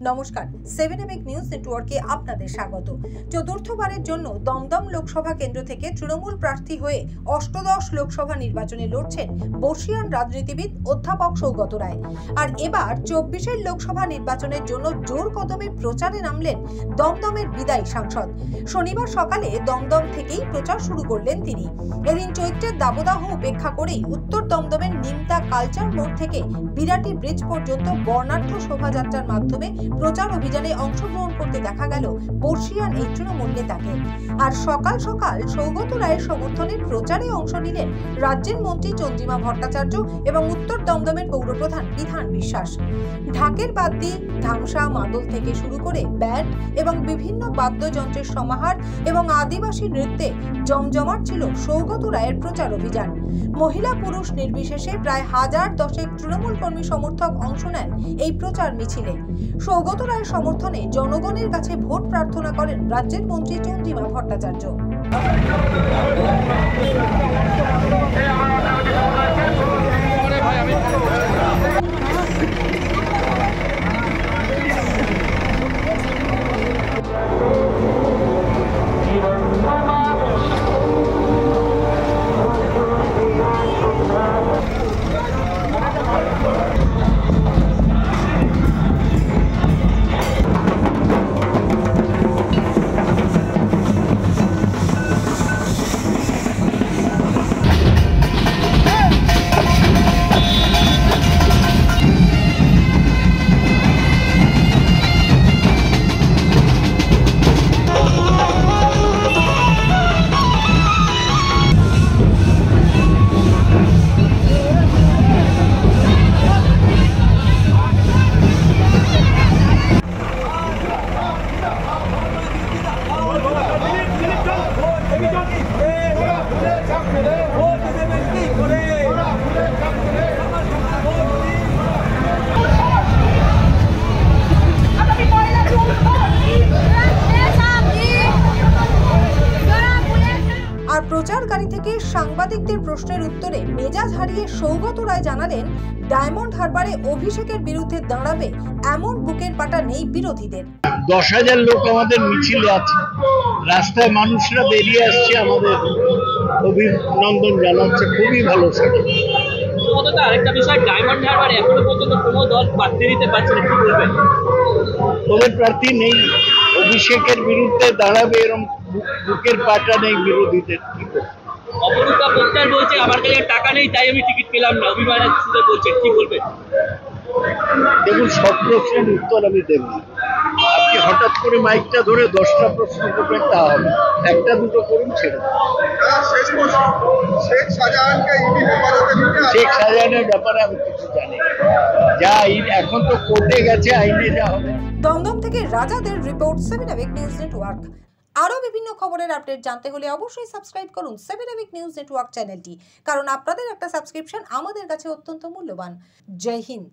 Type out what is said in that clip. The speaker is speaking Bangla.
নমস্কার, 7 এবিক নিউজ নেটওয়ার্কে আপনাদের স্বাগত। চতুর্থবারের জন্য দমদম লোকসভা কেন্দ্র থেকে তৃণমূল প্রার্থী হয়ে অষ্টদশ লোকসভা নির্বাচনে লড়ছেন বর্ষীয়ান রাজনীতিবিদ অধ্যাপক সৌগত রায়। আর এবার 24-এর লোকসভা নির্বাচনের জন্য জোর কদমে প্রচারে নামলেন দমদমের বিদায়ী সাংসদ। শনিবার সকালে দমদম থেকেই প্রচার শুরু করলেন তিনি। এদিন চৈত্রের দাবদাহ উপেক্ষা করেই উত্তর দমদমের নিমতা কালচার মোড় থেকে বিরাটি ব্রিজ পর্যন্ত বর্ণাঢ্য শোভাযাত্রার মাধ্যমে প্রচার অভিযানে অংশগ্রহণ করতে দেখা গেল বর্ষীয়ান এই তৃণমূল নেতাকে। আর সকাল সকাল সৌগত রায়ের সমর্থনে প্রচারে অংশ নিলেন রাজ্যের মন্ত্রী চন্দ্রিমা ভট্টাচার্য এবং উত্তর দমদমের পৌরপ্রধান বিধান বিশ্বাস। ঢাকের বাদ্যি, ধামসা, মাদল থেকে শুরু করে ব্যান্ড এবং বিভিন্ন বাদ্যযন্ত্রের সমাহার এবং আদিবাসী নৃত্যে জমজমাট ছিল সৌগত রায়ের প্রচার অভিযান। মহিলা পুরুষ নির্বিশেষে প্রায় 1010 তৃণমূল কর্মী সমর্থক অংশ নেন এই প্রচার মিছিলে। সৌগত রায়ের সমর্থনে জনগণের কাছে ভোট প্রার্থনা করেন রাজ্যের মন্ত্রী চন্দ্রিমা ভট্টাচার্য। আর প্রচার গাড়ি থেকে সাংবাদিকদের প্রশ্নের উত্তরে মেজাজ হারিয়ে সৌগত রায় জানালেন, ডায়মন্ড হারবারে অভিষেকের বিরুদ্ধে দাঁড়াবে এমন বুকের পাটা নেই বিরোধীদের। 10,000 লোক আমাদের মিছিলে আছে, রাস্তায় মানুষরা বেরিয়ে আসছে, আমাদের অভিনন্দন জানাচ্ছে, খুবই ভালো স্যার। আরেকটা বিষয়, ডায়মন্ড হারবারে এখনো পর্যন্ত কোনো দল প্রার্থী দিতে পারছে না, কি বলবেন? তবে প্রার্থী নেই, অভিষেকের বিরুদ্ধে দাঁড়াবে এরকম বুকের পাটা নেই বিরোধীদের। অপরূপা পোস্টার বলছে আমার কাছে টাকা নেই তাই আমি টিকিট পেলাম না, অভিমানের সুরে বলছেন, কি বলবেন? দেখুন, সব প্রশ্নের উত্তর আমি দেব না। আপনি হঠাৎ করে মাইকটা ধরে 10টা প্রশ্ন করবেন, তা হবে একটা দুটো করুন ছেড়ে। শেখ শাহজাহানের ব্যাপারে আমি কিছু জানি যা এখন তো কোর্টে গেছে, আইনে যা হবে। দমদম থেকে রাজাদের রিপোর্ট, 7 এবিক নিউজ নেটওয়ার্ক। আরও বিভিন্ন খবরের আপডেট জানতে হলে অবশ্যই সাবস্ক্রাইব করুন 7 এবিক নিউজ নেটওয়ার্ক চ্যানেলটি, কারণ আপনাদের একটা সাবস্ক্রিপশন আমাদের কাছে অত্যন্ত মূল্যবান। জয় হিন্দ।